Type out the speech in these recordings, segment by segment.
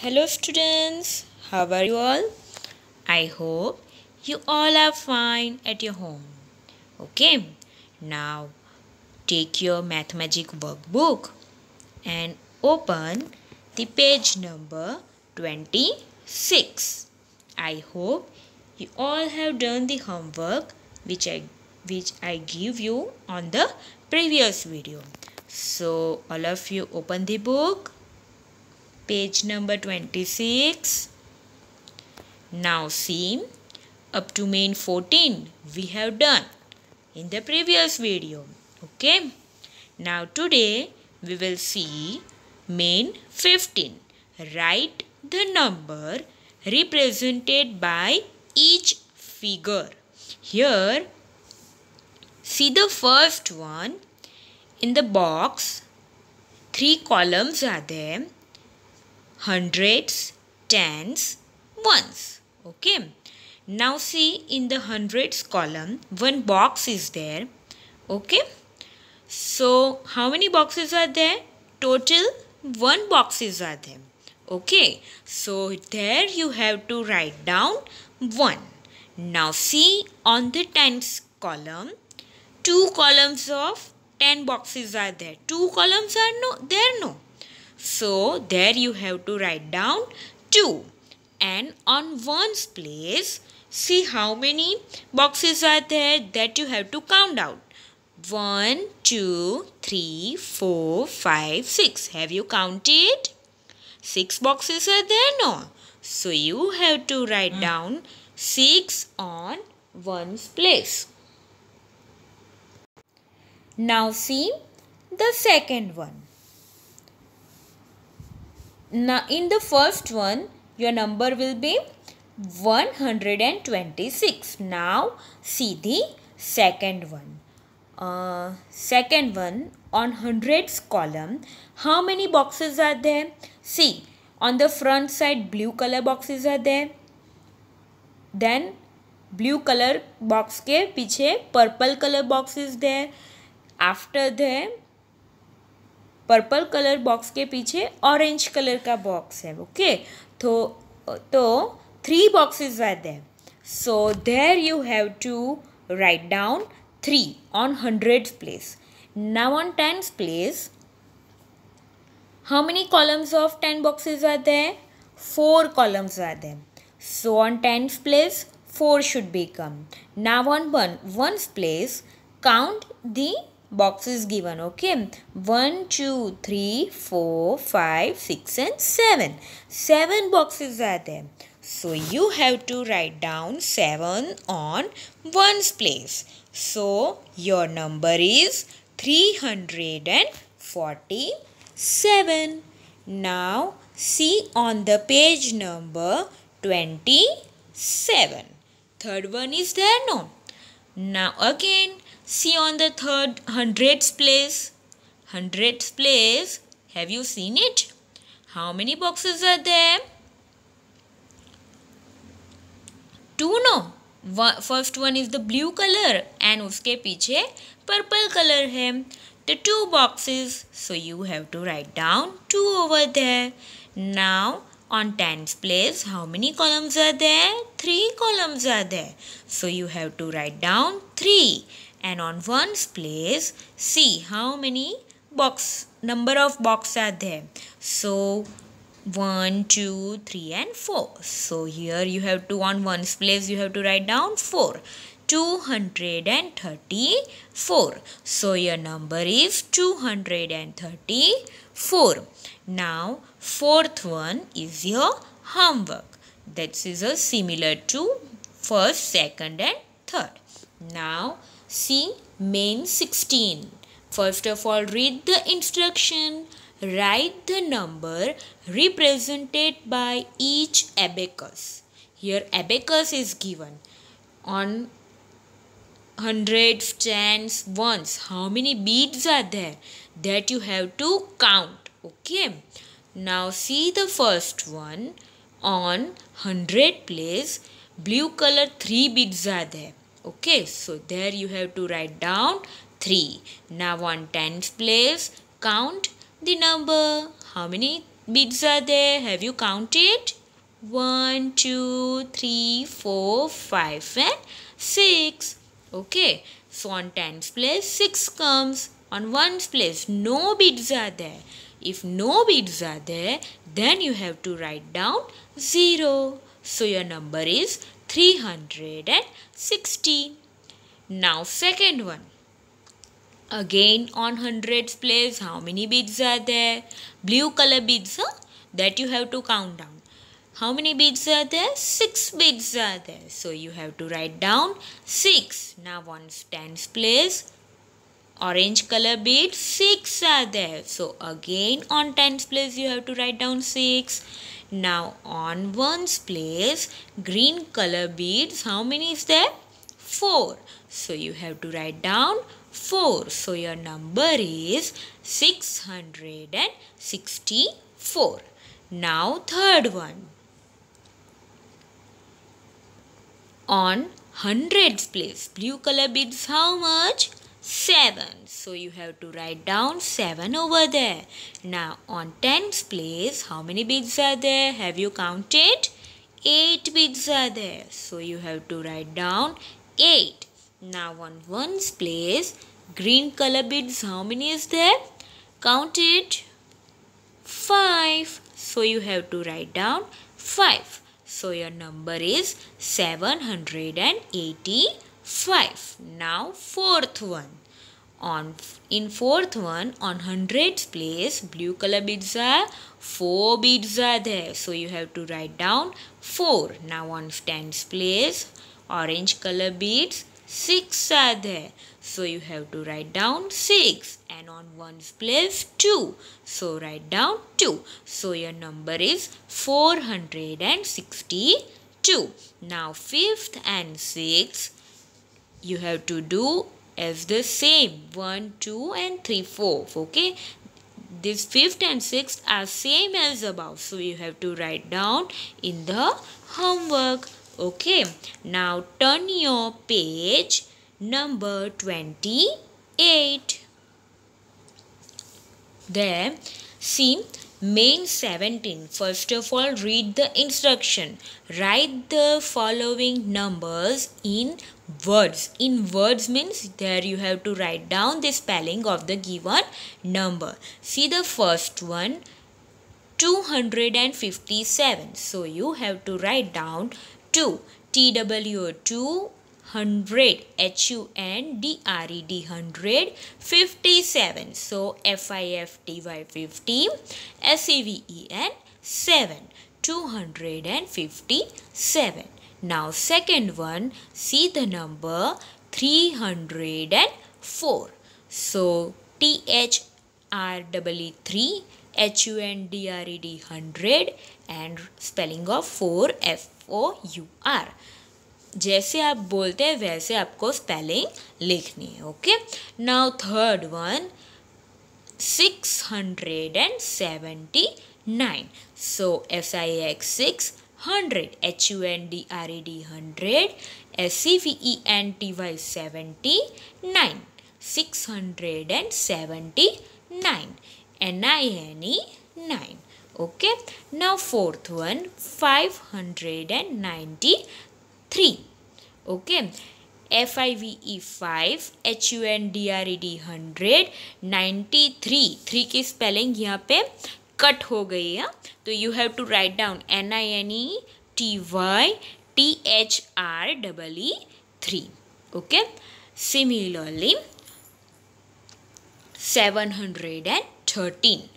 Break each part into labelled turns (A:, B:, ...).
A: Hello students, how are you all? I hope you all are fine at your home. Okay, now take your math magic workbook and open the page number 26. I hope you all have done the homework which I give you on the previous video. So all of you open the book, page number 26. Now see, up to main 14 we have done in the previous video. Okay. Now today we will see main 15. Write the number represented by each figure. Here see the first one. In the box 3 columns are there: hundreds, tens, ones. Okay. Now see, in the hundreds column one box is there. Okay. So how many boxes are there? Total 1 boxes are there. Okay. So there you have to write down 1. Now see, on the tens column 2 columns of 10 boxes are there. 2 columns are no. So there you have to write down 2. And on ones place, see how many boxes are there that you have to count out. 1, 2, 3, 4, 5, 6. Have you counted? 6 boxes are there? No. So you have to write down 6 on ones place. Now see the second one. Now in the first one your number will be 126. Now see the second one. Second one, on hundreds column how many boxes are there? See, on the front side blue color boxes are there. Then blue color box के पीछे purple color box is there. After that purple colour box के पीछे orange colour का box है. Okay. तो 3 boxes are there. So there you have to write down 3 on hundreds place. Now on tens place, how many columns of 10 boxes are there? 4 columns are there. So on tens place 4 should become. Now on ones place, count the boxes given. Okay, 1, 2, 3, 4, 5, 6 and 7. 7 boxes are there. So you have to write down 7 on ones place. So your number is 347. Now see on the page number 27. Third one is there? No. Now again see on the third hundreds place. Hundreds place, have you seen it? How many boxes are there? 2 no. First one is the blue color and उसके पीछे purple color है. The 2 boxes. So you have to write down 2 over there. Now on tens place, how many columns are there? 3 columns are there. So you have to write down 3. And on ones place, see how many number of boxes are there. So 1, 2, 3 and 4. So here you have to, on ones place you have to write down 4. 234. So your number is 234. Now fourth one is your homework. That is similar to first, second and third. Now see main 16. First of all, read the instruction. Write the number represented by each abacus. Here abacus is given. On hundreds, tens, ones, how many beads are there that you have to count. Okay. Now see the first one. On 100 place, blue color 3 beads are there. Okay, so there you have to write down 3. Now on tens place, count the number. How many beads are there? Have you counted? 1, 2, 3, 4, 5 and 6. Okay. So on tens place 6 comes. On ones place no beads are there. If no beads are there, then you have to write down 0. So your number is 360. Now second one. Again on hundreds place, how many beads are there? Blue color beads, that you have to count down. How many beads are there? 6 beads are there. So you have to write down 6. Now on tens place, orange color beads, 6 are there. So again on tens place you have to write down 6. Now on ones place, green color beads, how many is there? 4. So you have to write down 4. So your number is 664. Now third one. On hundreds place, blue color beads, how much? 7. So you have to write down 7 over there. Now on tens place, how many beads are there? Have you counted? 8 beads are there. So you have to write down 8. Now on ones place, green color beads, how many is there? Count it. 5. So you have to write down 5. So your number is 785. Now fourth one. In fourth one, on hundreds place, blue color beads are 4 beads are there. So you have to write down 4. Now on tens place, orange color beads, 6 are there. So you have to write down 6. And on ones place 2. So write down 2. So your number is 462. Now fifth and sixth, you have to do as the same. 1, 2 and 3, 4. Okay. This fifth and sixth are same as above. So you have to write down in the homework. Okay. Now turn your page number 28. There, see main 17. First of all, read the instruction. Write the following numbers in words. In words means there you have to write down the spelling of the given number. See the first one, 257. So you have to write down 2. TWO 100, HUNDRED 100, 57. So FIFTY 50, SEVEN 7, 257. Now second one, see the number 304. So THREE 3, HUNDRED 100 and spelling of 4 FOUR. जैसे आप बोलते हैं वैसे आपको spelling लिखनी है. Okay. Now third one 679. सो SIX 600, HUNDRED 100, SEVENTY 79, 679, NINE 9. Okay. Now fourth one 593. Okay. FIVE 5, HUNDRED 100, 93. 3 की spelling यहाँ पे कट हो गई है. तो you have to write down NINETY THREE. Okay. Similarly 713.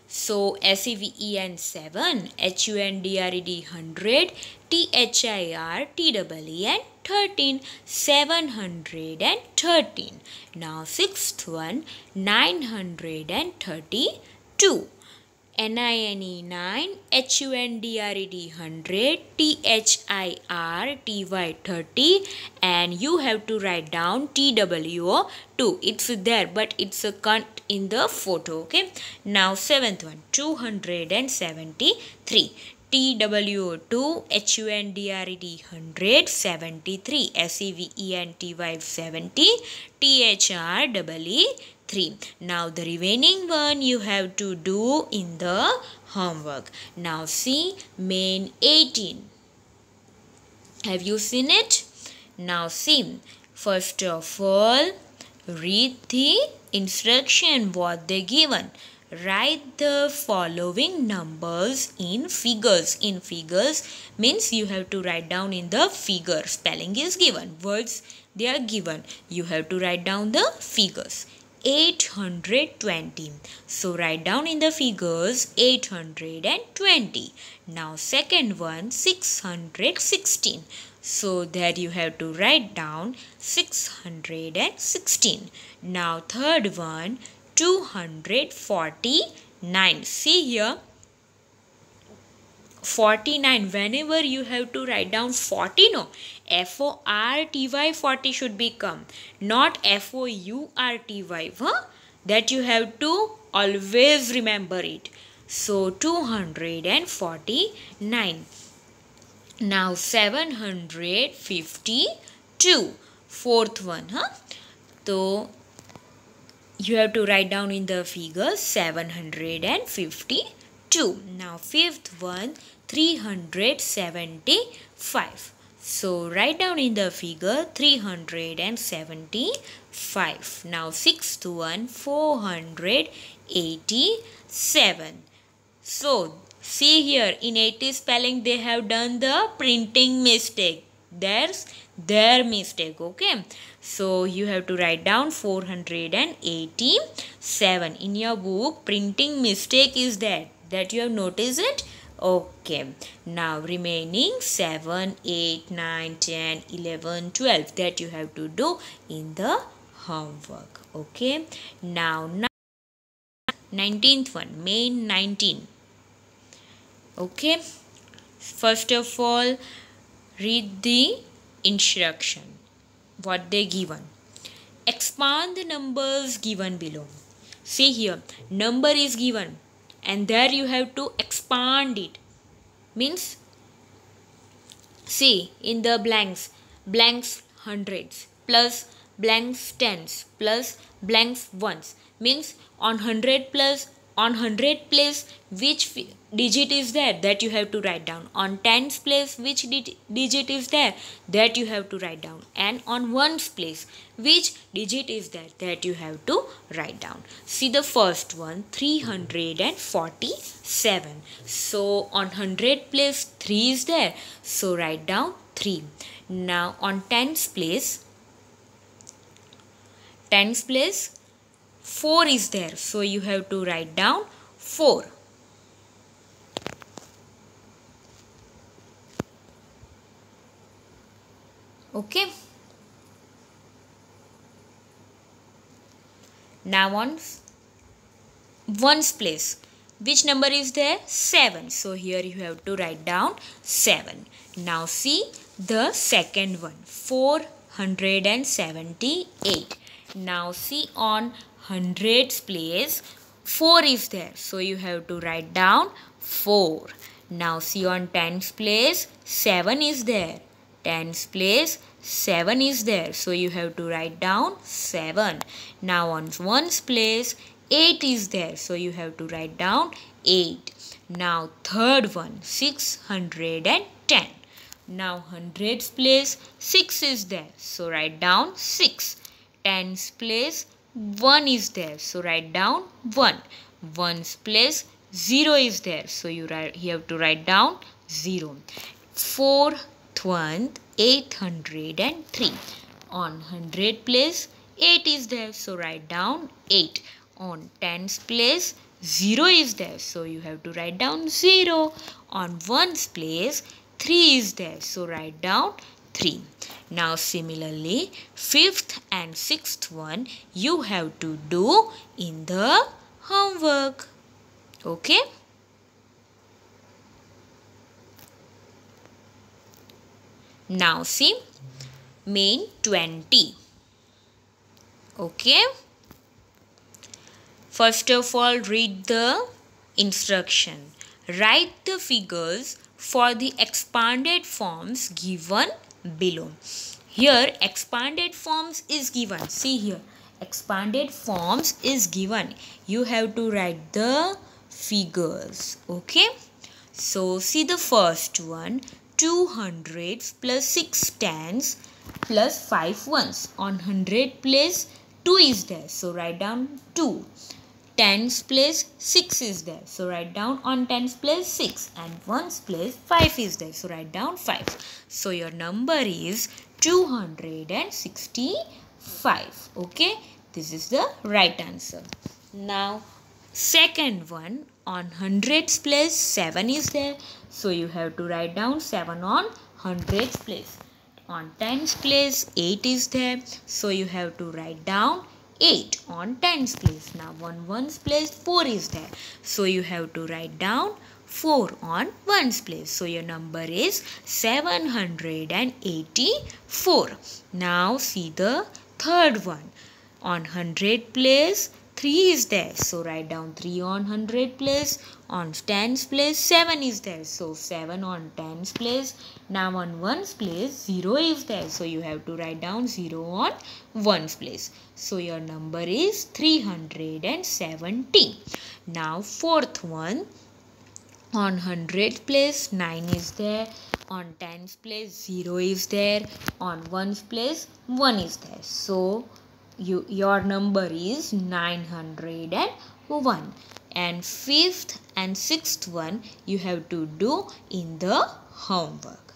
A: So SEVEN 7, HUNDRED 100, THIRTEE 13, 713. Now sixth one 932. NINE 9, HUNDRED 100, THIRTY 30 and you have to write down TWO 2. It's there but it's a cut in the photo. Okay. Now seventh one 273. TWO 2, HUNDRED 100, 73, SEVENTY 70, THREE 3. Now the remaining one you have to do in the homework. Now see main 18. Have you seen it? Now see, first of all, read the instruction what they given. Write the following numbers in figures. In figures means you have to write down in the figure. Spelling is given. Words they are given. You have to write down the figures. 820. So write down in the figures 820. Now second one 616. So there you have to write down 616. Now third one 249. See here 49. Whenever you have to write down 40, no, FORTY 40 should become, not FOURTY. That you have to always remember it. So 249. Now 752. Fourth one. So you have to write down in the figure 752. Now fifth one 375. So write down in the figure 375. Now sixth one 487. So see here in 80 spelling they have done the printing mistake. There's their mistake. Okay, so you have to write down 487. In your book printing mistake is that you have noticed it. Okay, now remaining 7, 8, 9, 10, 11, 12 that you have to do in the homework. Okay, now 19th one, main 19. Okay, first of all read the instruction what they given. Expand the numbers given below. See here number is given and there you have to expand it. Means see in the blanks hundreds plus blanks tens plus blanks ones. Means on 100 place which digit is there that you have to write down. On tens place which digit is there that you have to write down. And on ones place which digit is there that you have to write down. See the first one 347. So on 100 place 3 is there. So write down 3. Now on tens place 4 is there. So you have to write down 4. Okay. Now on ones place which number is there? 7. So here you have to write down 7. Now see the second one 478. Now see on hundreds place 4 is there. So you have to write down 4. Now see on tens place 7 is there. Tens place 7 is there. So you have to write down 7. Now on ones place 8 is there. So you have to write down 8. Now third one 610. Now hundreds place 6 is there. So write down 6. Tens place 1 is there. So write down 1. Ones place 0 is there. So you have to write down 0. Fourth one 803. On 100 place 8 is there. So write down 8. On tens place 0 is there. So you have to write down 0. On ones place 3 is there. So write down 3. Now similarly fifth and sixth one you have to do in the homework. Okay. Now see main 20. Okay. First of all read the instruction. Write the figures for the expanded forms given below. Here expanded forms is given. See here expanded forms is given. You have to write the figures. Okay, so see the first one, 2 hundreds plus 6 tens plus 5 ones. On 100 place 2 is there, so write down 2. Tens place 6 is there, so write down on tens place 6, and ones place 5 is there, so write down 5. So your number is 265. Okay, this is the right answer. Now second one, on hundreds place 7 is there, so you have to write down 7 on hundreds place. On tens place 8 is there, so you have to write down 8 on tens place. Now on ones place 4 is there, so you have to write down 4 on ones place. So your number is 784. Now see the third one, on 100 place 3 is there, so write down 3 on 100 place. On tens place 7 is there, so 7 on tens place. Now on ones place 0 is there, so you have to write down 0 on ones place. So your number is 370. Now fourth one, on 100 place 9 is there, on tens place 0 is there, on ones place 1 is there, so your number is 901. And fifth and sixth one you have to do in the homework.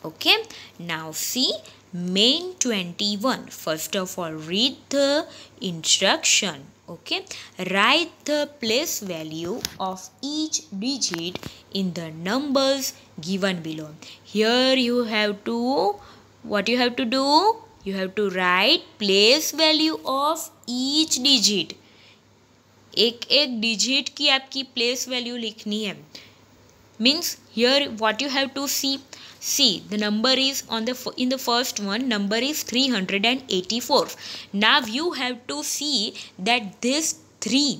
A: Okay, now see main 21. First of all, read the instruction. Okay, write the place value of each digit in the numbers given below. Here you have to, what you have to do? You have to write place value of each digit. एक एक digit की आपकी place value लिखनी है. Means here what you have to see the number is in the first one, number is 384. Now you have to see that this 3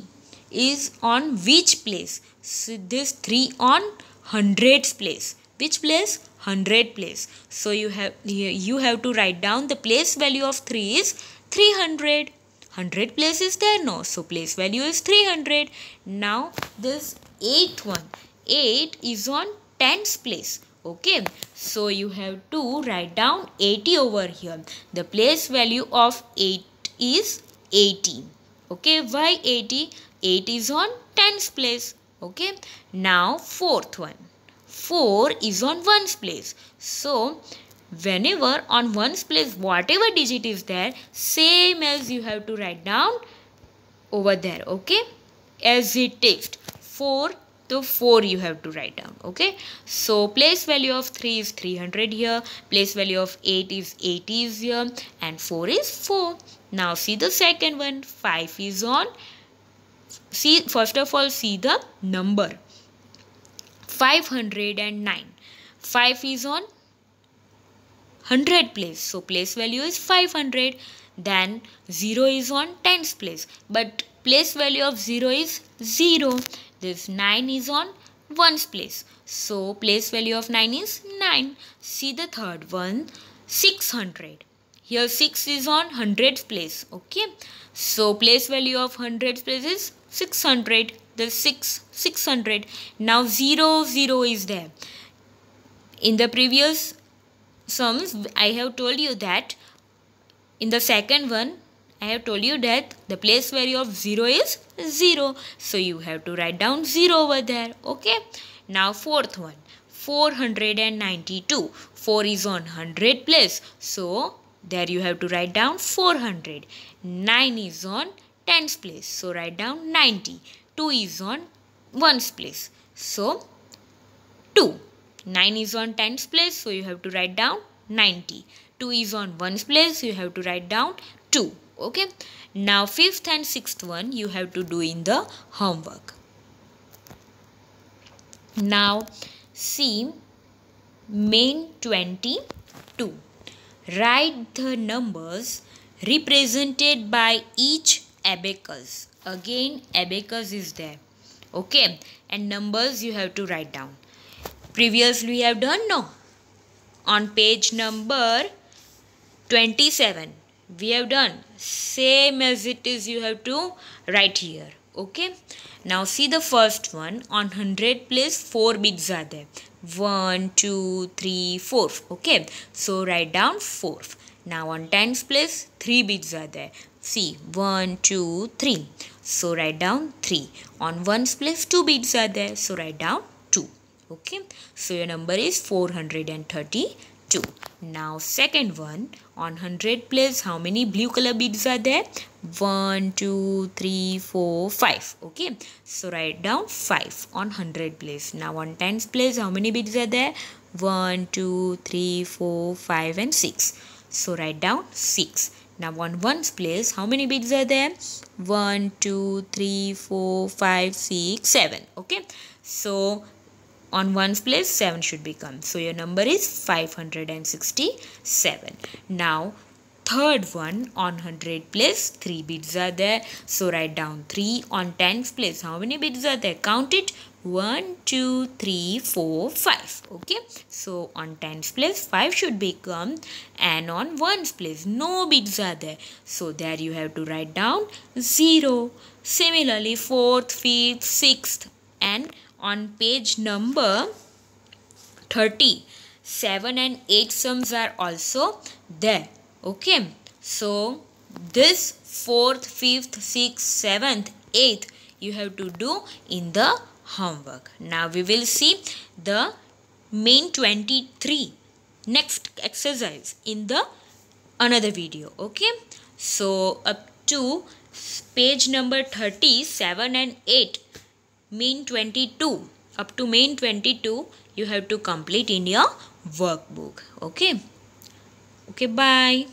A: is on which place. So this 3 on hundreds place. Which place? 100 place. So you have to write down the place value of 3 is 300. 100 place is there? No. So place value is 300. Now this 8th one, 8 is on tens place. Okay, so you have to write down 80 over here. The place value of 8 is 80. Okay, why 80? 8 is on tens place. Okay, now 4th one, 4 is on ones place. So whenever on ones place whatever digit is there, same as you have to write down over there. Okay, as it is 4, so 4 you have to write down. Okay, so place value of 3 is 300 here, place value of 8 is 80 is here, and 4 is 4. Now see the second one, 5 is on, see first of all see the number 509. 5 is on 100 place, so place value is 500. Then 0 is on tens place, but place value of 0 is 0. This 9 is on ones place, so place value of 9 is 9. See the third one, 600. Here 6 is on hundreds place. Okay, so place value of hundreds place is 600. The 600. Now 0 is there. In the previous sums I have told you that in the second one I have told you that the place value of 0 is 0. So you have to write down 0 over there. Okay. Now fourth one, 492. 4 is on 100 place. So there you have to write down 400. 9 is on tens place. So write down 90. 2 is on ones place. So 2. 9 is on tens place, so you have to write down 90. 2 is on ones place, so you have to write down 2. Okay. Now fifth and sixth one you have to do in the homework. Now see main 22. Write the numbers represented by each abacus. Again abacus is there. Okay, and numbers you have to write down. Previously we have done, no? On page number 27 we have done same as it is, you have to write here. Okay, now see the first one. On 100 place 4 bits are there. 1 2 3 4. Okay, so write down 4. Now on tens place 3 bits are there. See 1 2 3. So write down 3. On ones place 2 bits are there. So write down 2. Okay, so your number is 432. Now second one, on 100 place how many blue color beads are there? 1 2 3 4 5. Okay, so write down 5 on 100 place. Now on tens place how many beads are there? 1 2 3 4 5 and 6. So write down 6. Now on ones place how many beads are there? 1 2 3 4 5 6 7. Okay, so on ones place 7 should become. So your number is 567. Now third one, on 100 place 3 bits are there. So write down 3. On tens place how many bits are there? Count it. 1 2 3 4 5. Okay, so on tens place 5 should become, and on ones place no bits are there. So there you have to write down 0. Similarly, fourth, fifth, sixth, and on page number 30, 7 and 8 sums are also there. Okay, so this 4th, 5th, 6th, 7th, 8th you have to do in the homework. Now we will see the main 23 next exercise in the another video. Okay, so up to page number 30, 7 and 8, main 22, up to main 22 you have to complete in your workbook. Okay, bye.